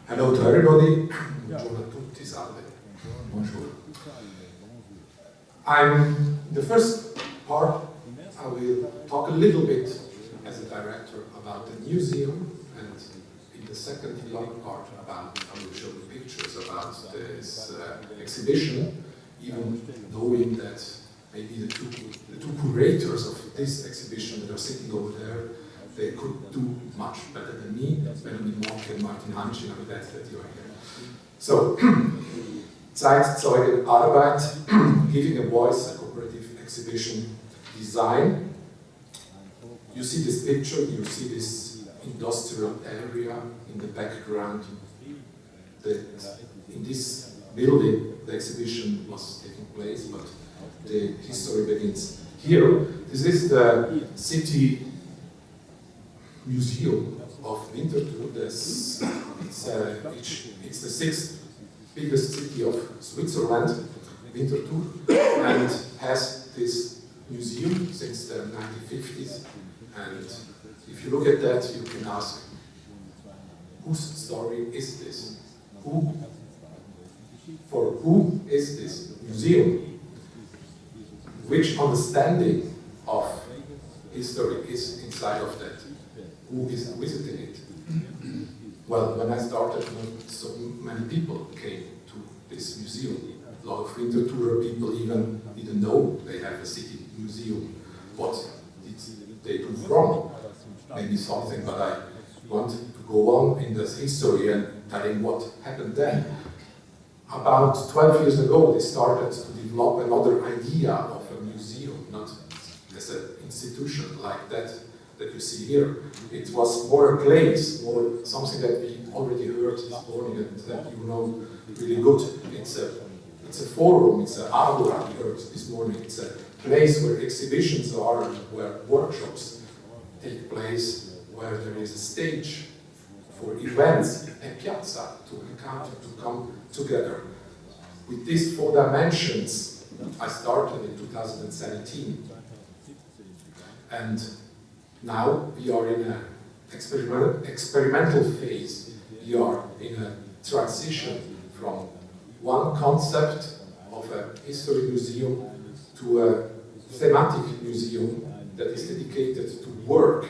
Hello to everybody. Buongiorno a tutti, salve. Bonjour. In the first part, I will talk a little bit as a director about the museum, and in the second long part about, I will show you pictures about this exhibition, even knowing that maybe the two curators of this exhibition that are sitting over there, they could do much better than me, Melanie Mock and Martin Hanchin. I'm glad that you are here. So, Zeit, Zeugen, Arbeit, giving a voice, a cooperative exhibition design. You see this picture, you see this industrial area in the background. In this building, the exhibition was taking place, but the history begins here. This is the city museum of Winterthur. It's the sixth biggest city of Switzerland, Winterthur, and has this museum since the 1950s. And if you look at that, you can ask, whose story is this? For who is this museum? Which understanding of history is inside of that? Who is visiting it? Well, when I started, not so many people came to this museum. A lot of Winterthur people even didn't know they have a city museum. What did they do wrong? Maybe something, but I want to go on in this history and telling what happened then. About 12 years ago, they started to develop another idea of a museum, not as an institution like that you see here. It was more a place, more something that we already heard this morning and that you know really good. It's a forum, it's an agora we heard this morning. It's a place where exhibitions are, where workshops take place, where there is a stage for events, a piazza to encounter, to come together. With these 4 dimensions, I started in 2017. And now we are in an experimental phase. We are in a transition from one concept of a history museum to a thematic museum that is dedicated to work,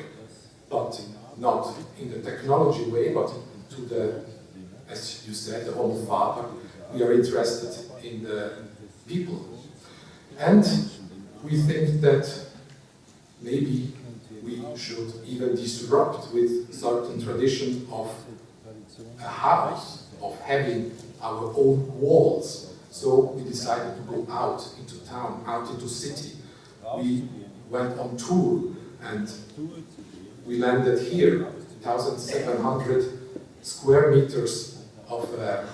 but not in the technology way, but to the, as you said, the old father. We are interested in the people. And we think that maybe we should even disrupt with certain tradition of a house, of having our own walls. So we decided to go out into town, out into city. We went on tour and we landed here, 1,700 square meters of a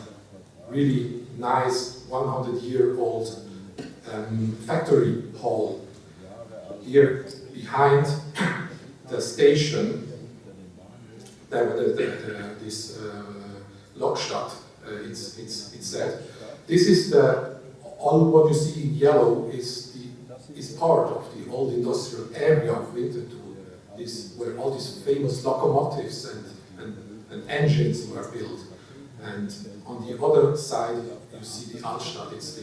really nice 100-year-old factory hall. Here behind the station, this Lokstadt, it's said. This is all what you see in yellow is part of the old industrial area of Winterthur. Where all these famous locomotives and engines were built. And on the other side, you see the Altstadt. It's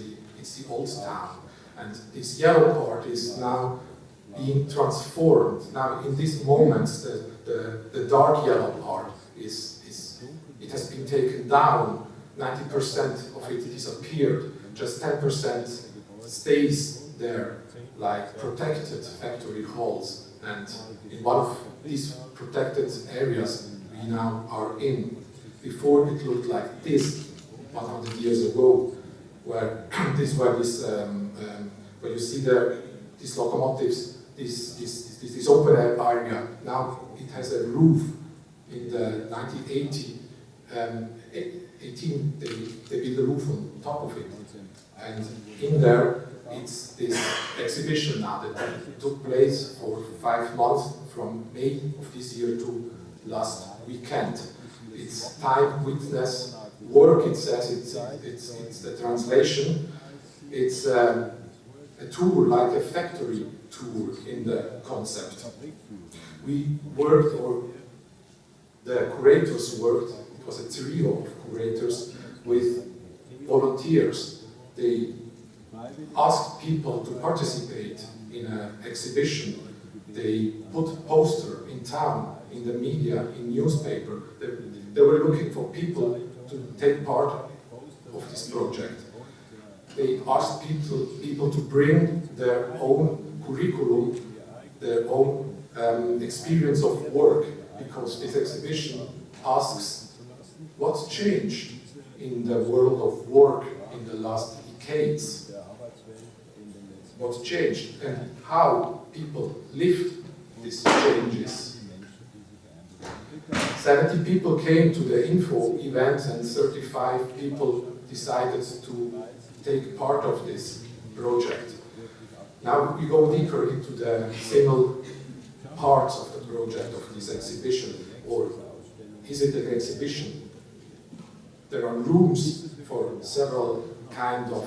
the old town. And this yellow part is now being transformed. Now, in these moments, the dark yellow part it has been taken down. 90% of it disappeared. Just 10% stays there, like protected factory halls. And in one of these protected areas we now are in. Before it looked like this 100 years ago, where where you see these locomotives, this open air area. Now it has a roof. In the 1980, they built a roof on top of it, and in there it's this exhibition now that took place for 5 months from May of this year to last weekend. It's time, witness, work, it says, it's the translation. It's a tour, like a factory tour in the concept. We worked, or the curators worked, it was a trio of curators with volunteers. They asked people to participate in an exhibition. They put a poster in town, in the media, in newspaper. They were looking for people to take part of this project. They asked people to bring their own curriculum, their own experience of work, because this exhibition asks what's changed in the world of work in the last decades. What's changed and how people lived these changes. 70 people came to the info event and 35 people decided to take part of this project. Now we go deeper into the single parts of the project of this exhibition, or is it an exhibition? There are rooms for several kind of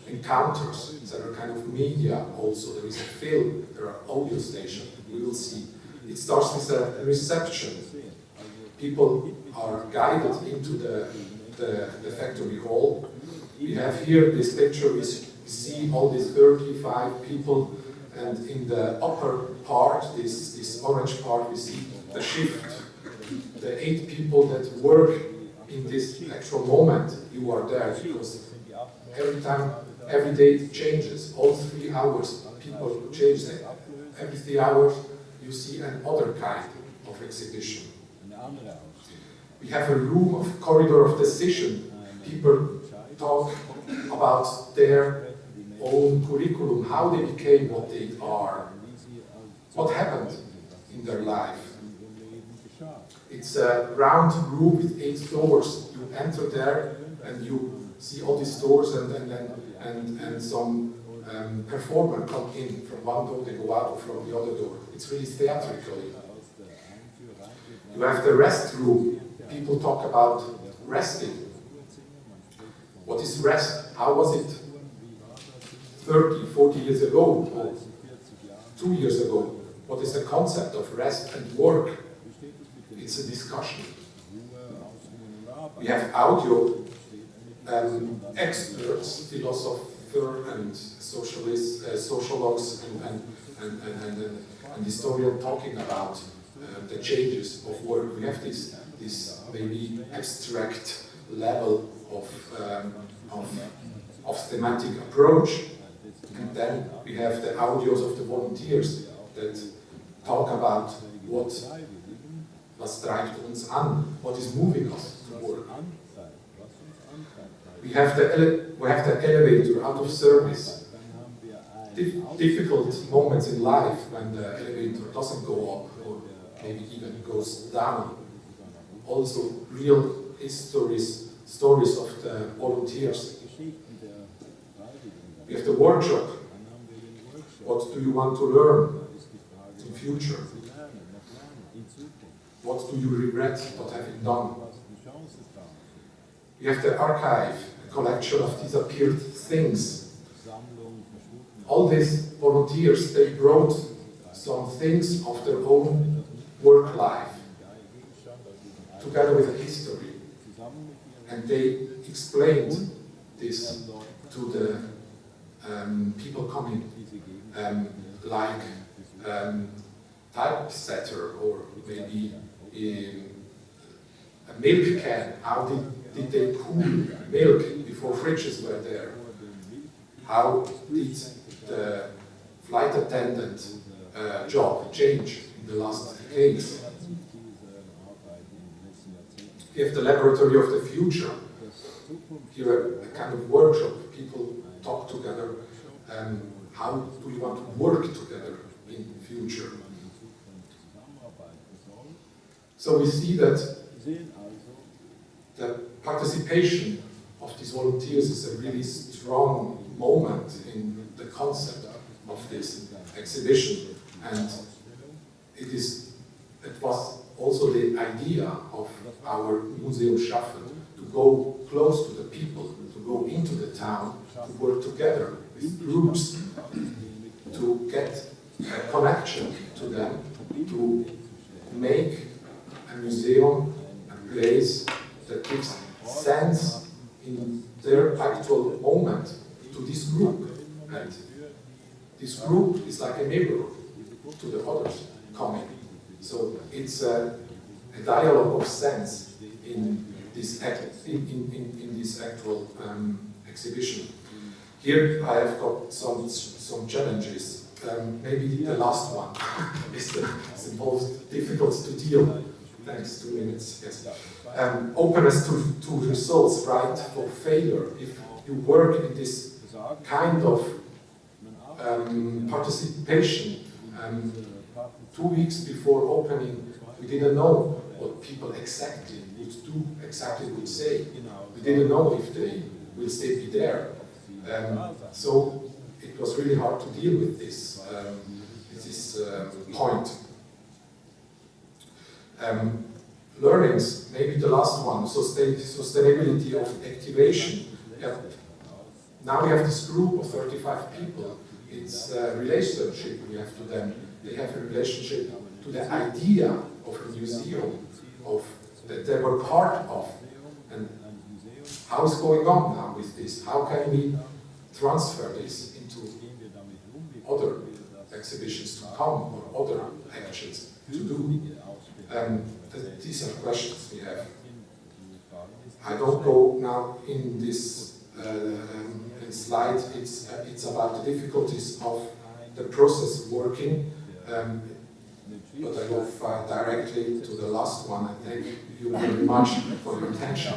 encounters, several kind of media also. There is a film, there are audio stations, we will see. It starts with a reception. People are guided into the factory hall. We have here this picture, we see all these 35 people, and in the upper part, this orange part, we see the shift. The 8 people that work in this actual moment, you are there, because every day it changes. All 3 hours, people change. Every 3 hours, you see another kind of exhibition. We have a room of corridor of decision. People talk about their own curriculum, how they became what they are, what happened in their life. It's a round room with 8 doors. You enter there and you see all these doors, and some performer come in from one door, they go out from the other door. It's really theatrically. You have the rest room. People talk about resting. What is rest? How was it 30, 40 years ago, or 2 years ago? What is the concept of rest and work? It's a discussion. We have audio experts, philosophers and sociologues and historians talking about the changes of work. We have this maybe abstract level of thematic approach, and then we have the audios of the volunteers that talk about was treibt uns an, what is moving us to work. We have the elevator out of service. Difficult moments in life when the elevator doesn't go up or maybe even goes down. Also real stories of the volunteers. We have the workshop. What do you want to learn in future? What do you regret not having done? We have the archive, a collection of disappeared things. All these volunteers, they brought some things of their own work life together with a history. And they explained this to the people coming, like typesetter, or maybe a milk can. How did they cool milk before fridges were there? How did the flight attendant job change in the last decades? We have the laboratory of the future. Here a kind of workshop. People talk together. How do you want to work together in the future? So we see that the participation of these volunteers is a really strong moment in the concept of this exhibition, and it was also the idea of our Museum Schaffen to go close to the people, to go into the town, to work together with groups, to get a connection to them, to make a museum a place that gives sense in their actual moment to this group. And this group is like a mirror to the others coming. So it's a dialogue of sense in this actual exhibition. Here I have got some challenges. Maybe the last one is the most difficult to deal. Thanks, 2 minutes. Yes. Openness to results, right? For failure. If you work in this kind of participation, 2 weeks before opening, we didn't know what people exactly would say. We didn't know if they will still be there. So it was really hard to deal with this point. Learnings, maybe the last one, sustainability of activation. Now we have this group of 35 people. It's a relationship we have to them. They have a relationship to the idea of a museum, that they were part of. And how is going on now with this? How can we transfer this into other exhibitions to come or other actions to do? These are questions we have. I don't go now in this slide. It's about the difficulties of the process working, but I go directly to the last one. I thank you very much for your attention.